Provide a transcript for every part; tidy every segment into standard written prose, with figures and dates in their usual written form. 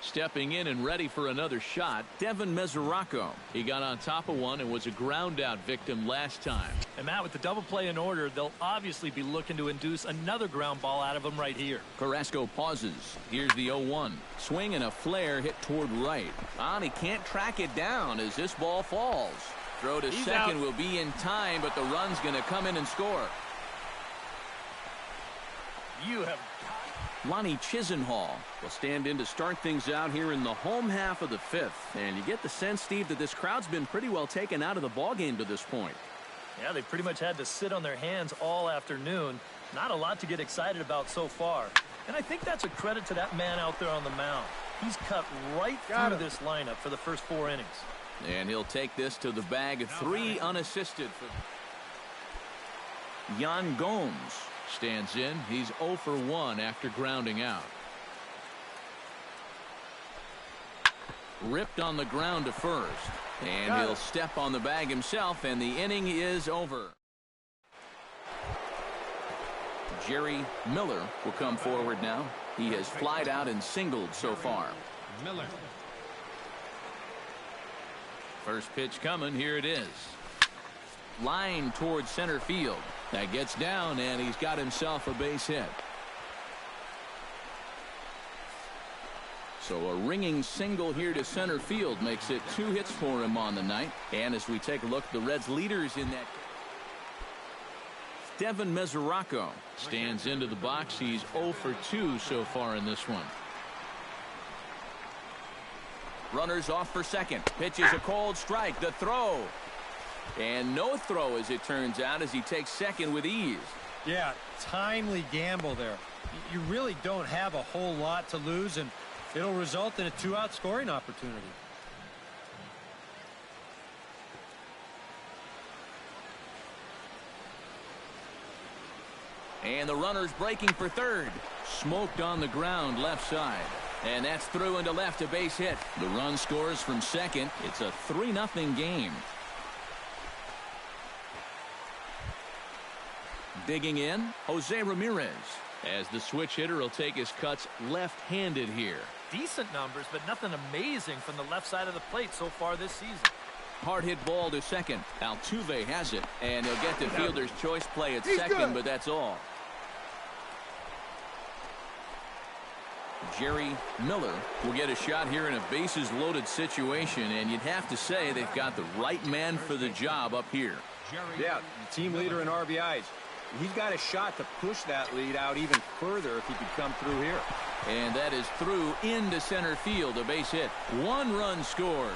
Stepping in and ready for another shot, Devin Mesoraco. He got on top of one and was a ground out victim last time. And Matt, with the double play in order, they'll obviously be looking to induce another ground ball out of him right here. Carrasco pauses. Here's the 0-1. Swing and a flare hit toward right. He can't track it down as this ball falls. Throw to second will be in time, but the run's going to come in and score. You have Lonnie Chisenhall will stand in to start things out here in the home half of the fifth. And you get the sense, Steve, that this crowd's been pretty well taken out of the ballgame to this point. Yeah, they pretty much had to sit on their hands all afternoon. Not a lot to get excited about so far. And I think that's a credit to that man out there on the mound. He's cut right through this lineup for the first 4 innings. And he'll take this to the bag. 3 unassisted for Yan Gomes. Stands in. He's 0 for 1 after grounding out. Ripped on the ground to first. And he'll step on the bag himself, and the inning is over. Jerry Miller will come forward now. He has flied out and singled so far. Miller. First pitch coming. Here it is. Line towards center field. That gets down, and he's got himself a base hit. So a ringing single here to center field makes it 2 hits for him on the night. And as we take a look, the Reds' leaders in that. Devin Mesoraco stands into the box. He's 0 for 2 so far in this one. Runners off for second. Pitches a cold strike. The throw. And no throw, as it turns out, as he takes second with ease. Yeah, timely gamble there. You really don't have a whole lot to lose, and it'll result in a 2-out scoring opportunity. And the runner's breaking for third. Smoked on the ground left side. And that's through into left, a base hit. The run scores from second. It's a 3-0 game. Digging in, Jose Ramirez, as the switch hitter will take his cuts left-handed here. Decent numbers, but nothing amazing from the left side of the plate so far this season. Hard hit ball to second. Altuve has it, and he'll get the fielder's choice play at second, but that's all. Jerry Miller will get a shot here in a bases-loaded situation, and you'd have to say they've got the right man for the job up here. Yeah, team leader in RBIs. He's got a shot to push that lead out even further if he could come through here. And that is through into center field, a base hit. 1 run scores.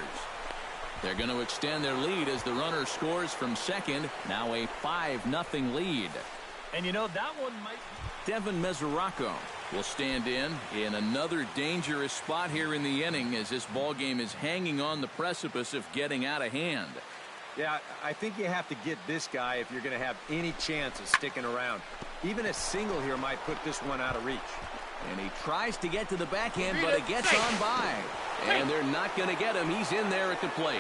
They're going to extend their lead as the runner scores from second. Now a 5-0 lead. And you know, that one might. Devin Mesoraco will stand in another dangerous spot here in the inning as this ball game is hanging on the precipice of getting out of hand. Yeah, I think you have to get this guy if you're going to have any chance of sticking around. Even a single here might put this one out of reach. And he tries to get to the backhand, but it gets on by. And they're not going to get him. He's in there at the plate.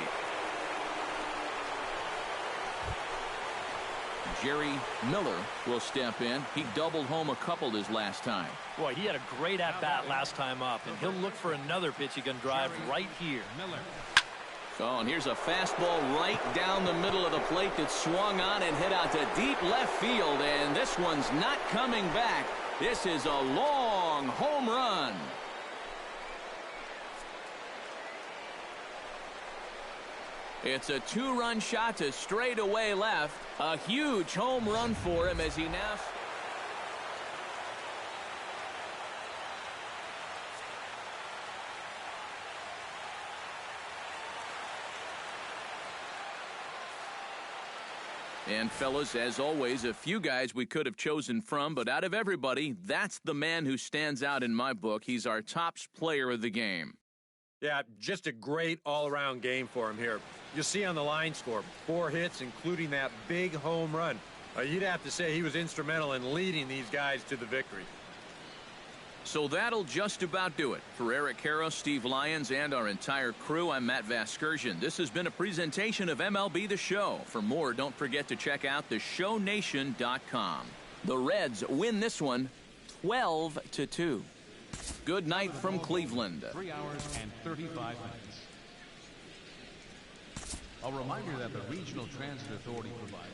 Jerry Miller will step in. He doubled home a couple his last time. Boy, he had a great at-bat last time up, and he'll look for another pitch he can drive right here. Miller. Oh, and here's a fastball right down the middle of the plate that swung on and hit out to deep left field, and this one's not coming back. This is a long home run. It's a 2-run shot to straightaway left. A huge home run for him as he now. And fellas, as always, a few guys we could have chosen from, but out of everybody, that's the man who stands out in my book. He's our top player of the game. Yeah, just a great all-around game for him here. You'll see on the line score, 4 hits, including that big home run. You'd have to say he was instrumental in leading these guys to the victory. So that'll just about do it. For Eric Karros, Steve Lyons, and our entire crew, I'm Matt Vasgersian. This has been a presentation of MLB The Show. For more, don't forget to check out theshownation.com. The Reds win this one 12-2. Good night from Cleveland. 3 hours and 35 minutes. A reminder that the Regional Transit Authority provides.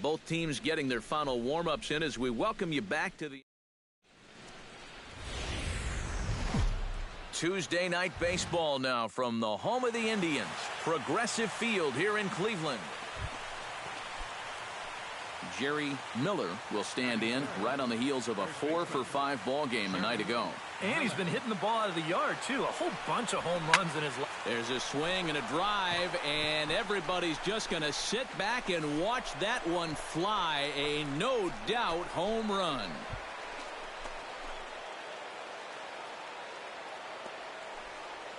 Both teams getting their final warm-ups in as we welcome you back to the Tuesday night baseball now from the home of the Indians, Progressive Field here in Cleveland. Jerry Miller will stand in right on the heels of a 4-for-5 ball game a night ago. And he's been hitting the ball out of the yard, too. A whole bunch of home runs in his life. There's a swing and a drive, and everybody's just going to sit back and watch that one fly. A no-doubt home run.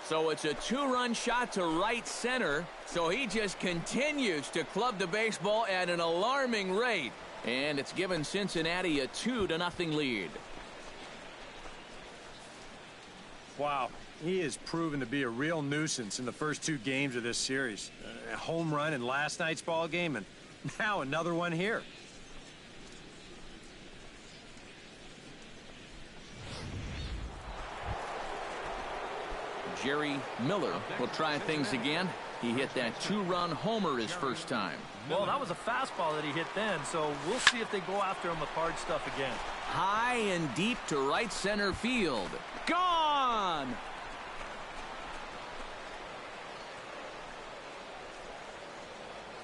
So it's a 2-run shot to right center. So he just continues to club the baseball at an alarming rate. And it's given Cincinnati a 2-0 lead. Wow, he has proven to be a real nuisance in the first 2 games of this series. A home run in last night's ball game, and now another one here. Jerry Miller will try things again. He hit that 2-run homer his first time. Well, that was a fastball that he hit then, so we'll see if they go after him with hard stuff again. High and deep to right center field. Gone!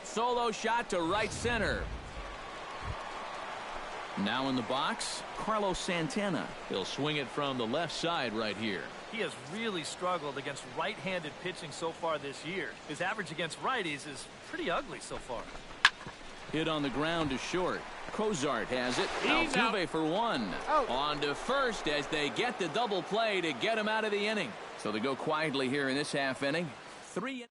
Solo shot to right center. Now in the box, Carlos Santana. He'll swing it from the left side right here. He has really struggled against right-handed pitching so far this year. His average against righties is pretty ugly so far. Hit on the ground to short. Cozart has it. He's Altuve out. For one. Out. On to first as they get the double play to get him out of the inning. So they go quietly here in this half inning. 3.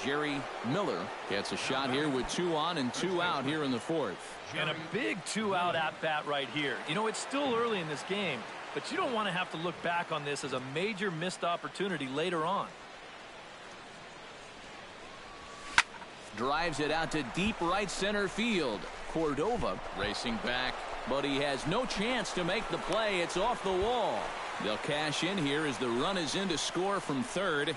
Jerry Miller gets a shot here with 2 on and 2 out here in the 4th. And a big 2-out at-bat right here. You know, it's still early in this game, but you don't want to have to look back on this as a major missed opportunity later on. Drives it out to deep right center field. Cordova racing back, but he has no chance to make the play. It's off the wall. They'll cash in here as the run is in to score from third.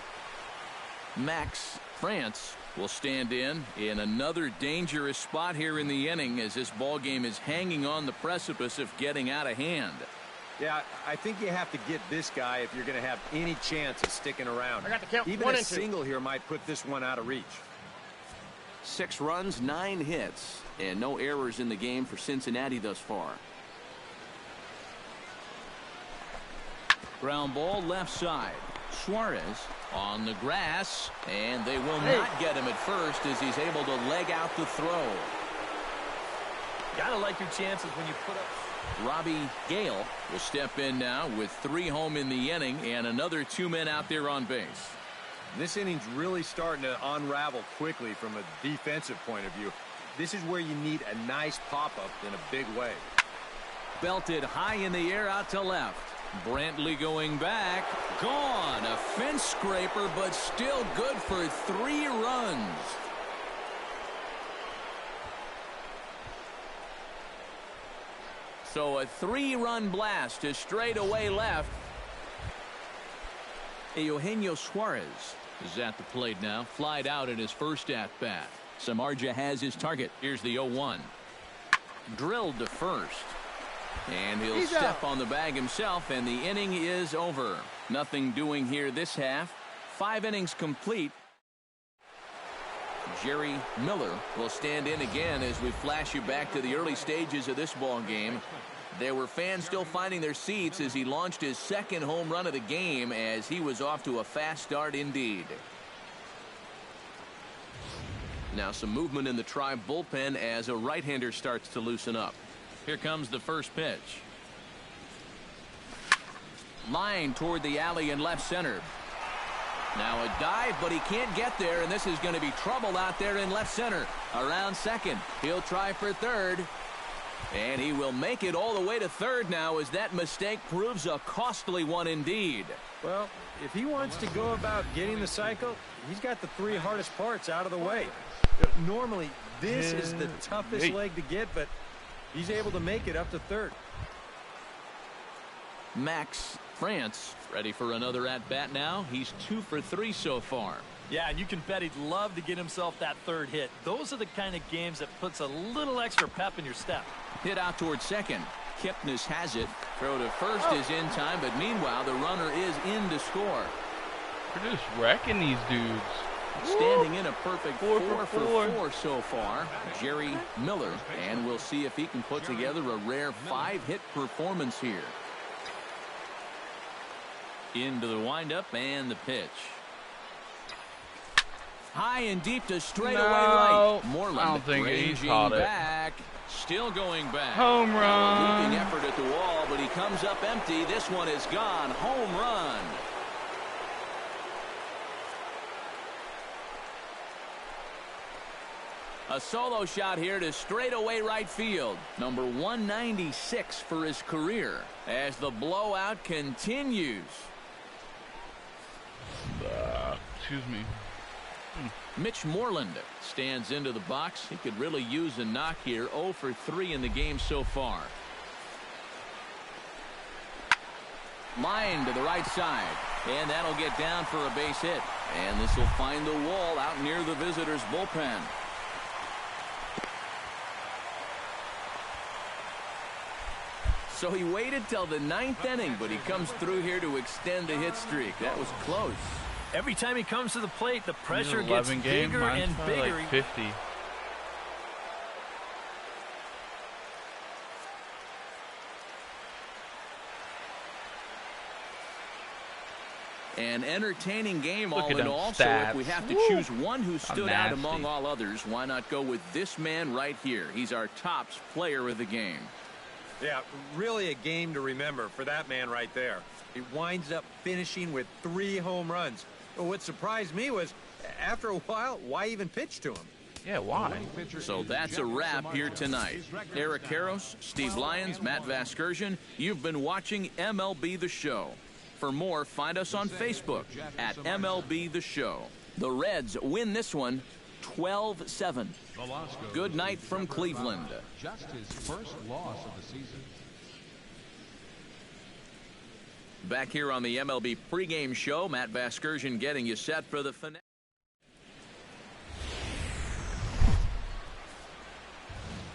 Max France will stand in another dangerous spot here in the inning as this ball game is hanging on the precipice of getting out of hand. Yeah, I think you have to get this guy if you're going to have any chance of sticking around. I got the count. Even 1 a and 2. single here might put this one out of reach. 6 runs, 9 hits, and no errors in the game for Cincinnati thus far. Ground ball left side. Suarez on the grass, and they will not get him at first as he's able to leg out the throw. Gotta like your chances when you put up. Robbie Gale will step in now with 3 home in the inning and another 2 men out there on base. This inning's really starting to unravel quickly from a defensive point of view. This is where you need a nice pop-up in a big way. Belted high in the air out to left. Brantley going back. Gone. A fence scraper, but still good for 3 runs. So a 3-run blast to straightaway left. Eugenio Suarez is at the plate now. Flied out in his first at-bat. Samardzija has his target. Here's the 0-1. Drilled to first. And he'll step on the bag himself, and the inning is over. Nothing doing here this half. 5 innings complete. Jerry Miller will stand in again as we flash you back to the early stages of this ball game. There were fans still finding their seats as he launched his 2nd home run of the game as he was off to a fast start indeed. Now some movement in the Tribe bullpen as a right-hander starts to loosen up. Here comes the first pitch. Line toward the alley in left center. Now a dive, but he can't get there, and this is going to be trouble out there in left center. Around second. He'll try for third. And he will make it all the way to third now as that mistake proves a costly one indeed. Well, if he wants to go about getting the cycle, he's got the 3 hardest parts out of the way. Normally, this is the toughest leg to get, but He's able to make it up to third. Max France ready for another at-bat now. He's 2 for 3 so far. Yeah, and you can bet he'd love to get himself that third hit. Those are the kind of games that puts a little extra pep in your step. Hit out toward second. Kipnis has it. Throw to first is in time, but meanwhile the runner is in to score. We're just wrecking these dudes. Standing in a perfect 4 for four. 4 so far, Jerry Miller, and we'll see if he can put together a rare 5-hit performance here. Into the windup and the pitch. High and deep to straightaway right. Moreland I don't think he's caught it. Back. Still going back. Home run. Leaping effort at the wall, but he comes up empty. This one is gone. Home run. A solo shot here to straightaway right field. Number 196 for his career as the blowout continues. Excuse me. Mitch Moreland stands into the box. He could really use a knock here. 0 for 3 in the game so far. Line to the right side. And that'll get down for a base hit. And this will find the wall out near the visitors' bullpen. So he waited till the 9th inning, but he comes through here to extend the hit streak. That was close. Every time he comes to the plate, the pressure gets 11 game, bigger and bigger. Like 50. An entertaining game Look all at in them all. stats. So if we have to choose one who stood out among all others, why not go with this man right here? He's our tops player of the game. Yeah, really a game to remember for that man right there. He winds up finishing with 3 home runs. But what surprised me was, after a while, why even pitch to him? Yeah, why? So that's a wrap here tonight. Eric Karros, Steve Lyons, Matt Vasgersian, you've been watching MLB The Show. For more, find us on Facebook at MLB The Show. The Reds win this one 12-7. Good night from Cleveland. Just his first loss of the season. Back here on the MLB pregame show, Matt Vasgersian getting you set for the finale.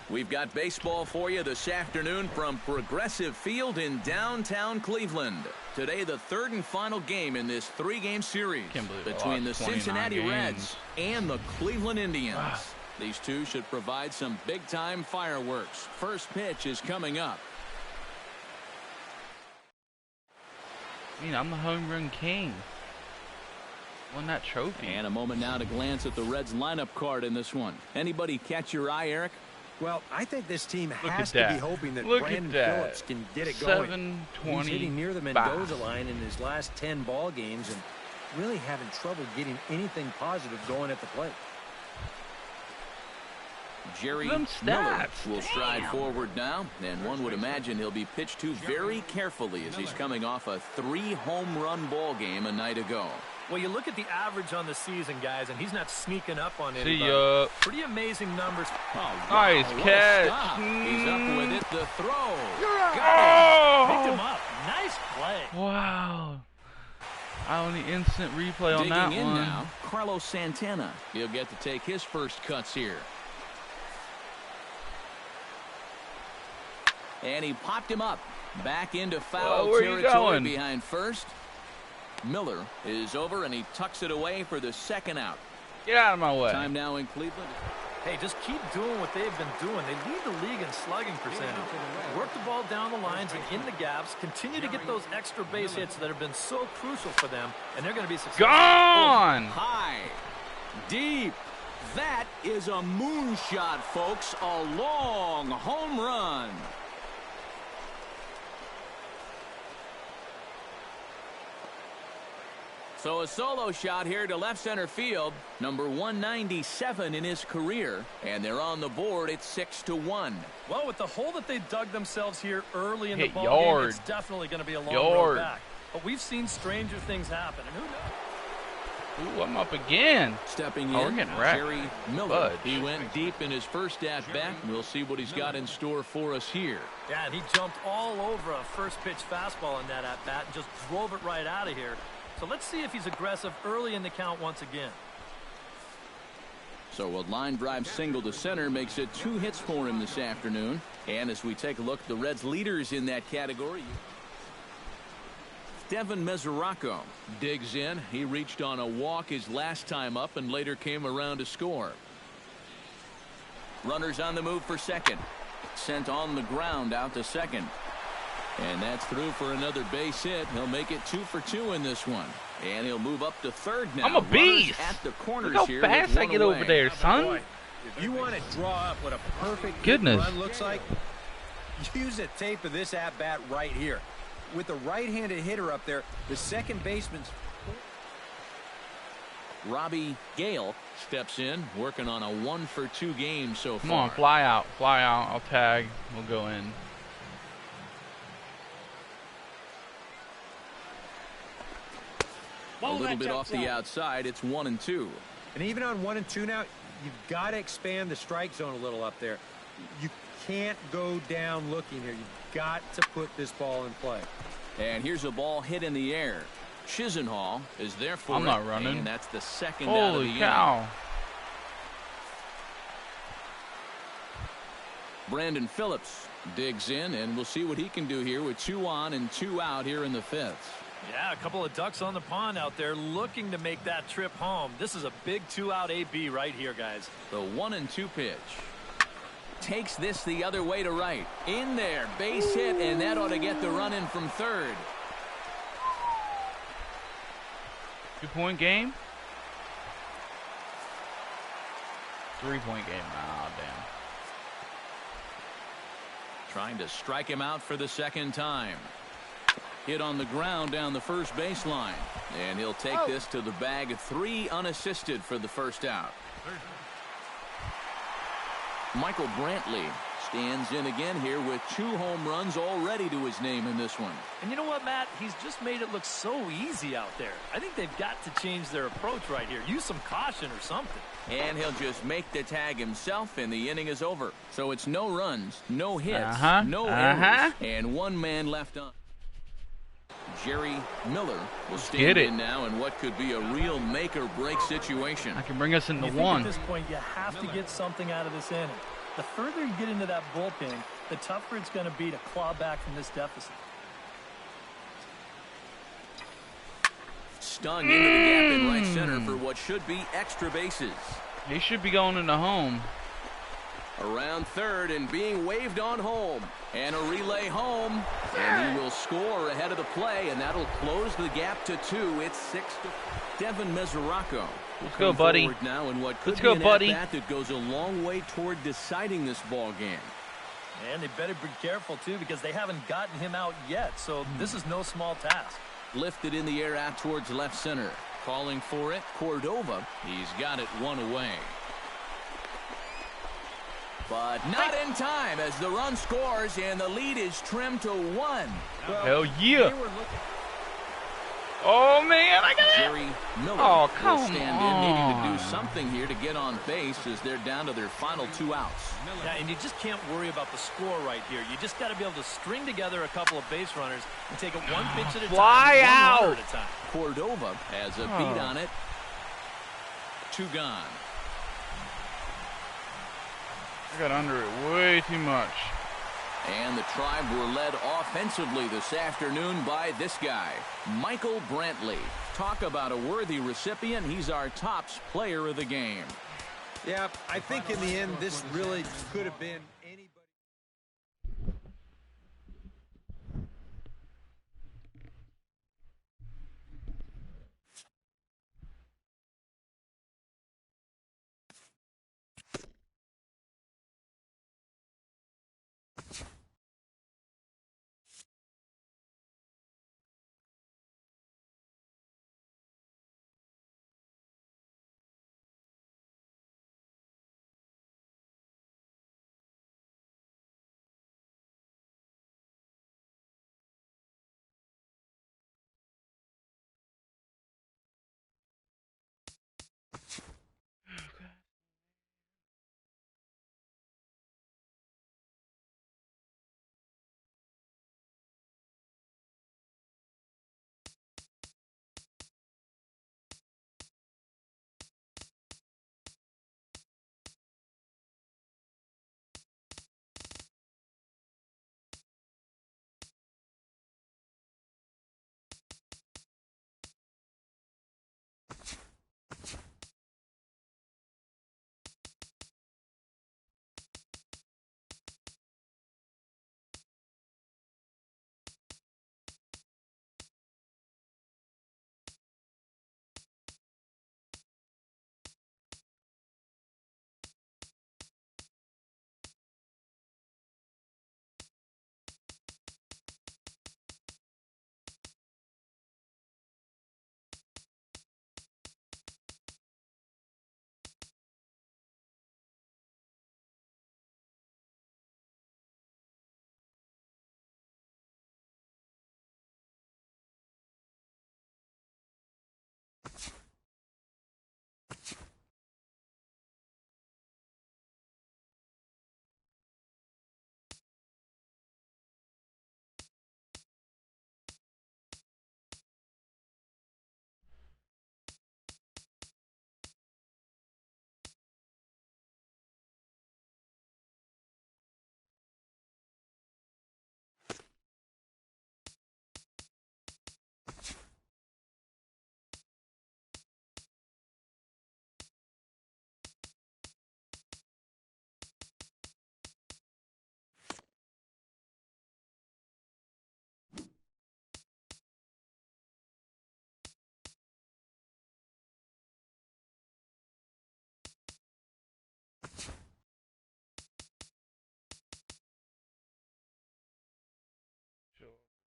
We've got baseball for you this afternoon from Progressive Field in downtown Cleveland. Today, the third and final game in this 3-game series between the Cincinnati Reds and the Cleveland Indians. Wow. These two should provide some big-time fireworks. First pitch is coming up. I mean, I'm the home run king. Won that trophy. And a moment now to glance at the Reds lineup card in this one. Anybody catch your eye, Eric? Well, I think this team has to be hoping that Brandon Phillips can get it going. He's hitting near the Mendoza line in his last 10 ball games and really having trouble getting anything positive going at the plate. Jerry Miller will stride forward now, and one would imagine he'll be pitched to very carefully as he's coming off a 3-home-run ball game a night ago. Well, you look at the average on the season, guys, and he's not sneaking up on anybody. See ya. Pretty amazing numbers. Oh, wow, nice catch. He's up with it. The throw. Picked him up. Nice play. Wow. I only instant replay on that one. Digging in now, Carlos Santana. He'll get to take his first cuts here. And he popped him up. Back into foul territory behind first. Miller is over, and he tucks it away for the second out. Get out of my way. Time now in Cleveland. Hey, just keep doing what they've been doing. They lead the league in slugging percentage. Work the ball down the lines and in the gaps. Continue to get those extra base hits that have been so crucial for them, and they're going to be successful. Gone! High. Deep. That is a moonshot, folks. A long home run. So a solo shot here to left center field. Number 197 in his career. And they're on the board. It's 6-1. Well, with the hole that they dug themselves here early in the ball game, it's definitely going to be a long road back. But we've seen stranger things happen. And who knows? Ooh, I'm up again. Stepping in, we're getting wrecked. Jerry Miller. He went deep in his first at-bat. We'll see what he's got in store for us here. Yeah, and he jumped all over a first-pitch fastball in that at-bat and just drove it right out of here. So let's see if he's aggressive early in the count once again. So a line drive single to center makes it 2 hits for him this afternoon. And as we take a look at the Reds' leaders in that category, Devin Mesoraco digs in. He reached on a walk his last time up and later came around to score. Runners on the move for second. Sent on the ground out to second. And that's through for another base hit. He'll make it 2 for 2 in this one. And he'll move up to third now. I'm a beast. At the corners. Look how here fast I get away. over there, son. Boy, if you want to draw up what a perfect run looks like, use a tape of this at-bat right here. With the right-handed hitter up there, the second baseman's... Robbie Gale steps in, working on a 1 for 2 game so far. Come on, fly out, fly out. I'll tag. We'll go in. A little bit off the outside. It's 1 and 2. And even on 1 and 2 now, you've got to expand the strike zone a little up there. You can't go down looking here. You've got to put this ball in play. And here's a ball hit in the air. Chisenhall is there for I'm not running. And that's the second out of the Holy cow. inning. Brandon Phillips digs in, and we'll see what he can do here with 2 on and 2 out here in the 5th. Yeah, a couple of ducks on the pond out there looking to make that trip home. This is a big 2-out AB right here, guys. The 1 and 2 pitch. Takes this the other way to right. In there, base hit, and that ought to get the run in from third. 2-point game? 3-point game. Ah, damn. Trying to strike him out for the second time. Hit on the ground down the first baseline. And he'll take this to the bag. 3 unassisted for the first out. Michael Brantley stands in again here with 2 home runs already to his name in this one. And you know what, Matt? He's just made it look so easy out there. I think they've got to change their approach right here. Use some caution or something. And he'll just make the tag himself, and the inning is over. So it's no runs, no hits, no errors, and 1 man left on. Jerry Miller will stand in now in what could be a real make-or-break situation. I can bring us into I 1. At this point, you have to get something out of this inning. The further you get into that bullpen, the tougher it's going to be to claw back from this deficit. Stung into the gap in right center for what should be extra bases. He should be going into home. Around third and being waved on home. And a relay home. And he will score ahead of the play, and that'll close the gap to 2. It's 6 to Devin Mesoraco. Let's go, buddy. Now in what could Let's go, be an buddy. at-bat that goes a long way toward deciding this ball game. And they better be careful, too, because they haven't gotten him out yet. So this is no small task. Lifted in the air out towards left center. Calling for it, Cordova. He's got it 1 away. But not in time as the run scores and the lead is trimmed to 1. Well, hell yeah. Oh, man, I got it. Jerry Miller will stand in, needing to do something here to get on base as they're down to their final 2 outs. Yeah, and you just can't worry about the score right here. You just got to be able to string together a couple of base runners and take it 1 pitch at a time. Fly out. 1 runner at a time. Cordova has a beat on it. 2 gone. I got under it way too much. And the Tribe were led offensively this afternoon by this guy, Michael Brantley. Talk about a worthy recipient. He's our tops player of the game. Yeah, I think in the end, this really could have been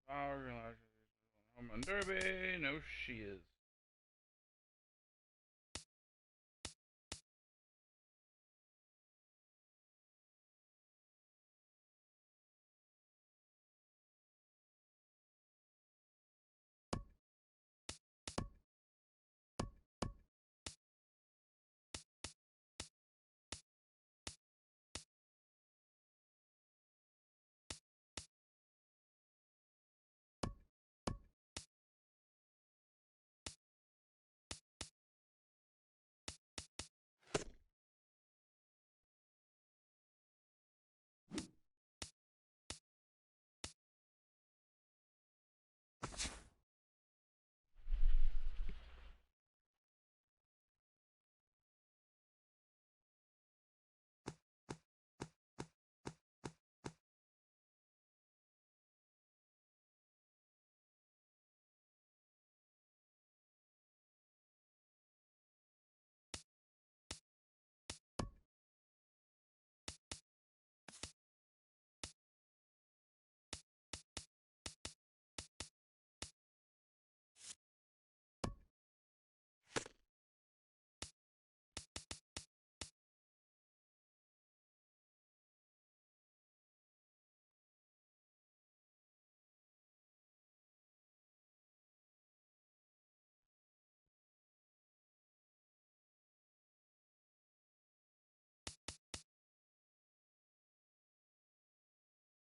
Home run derby. No, she is.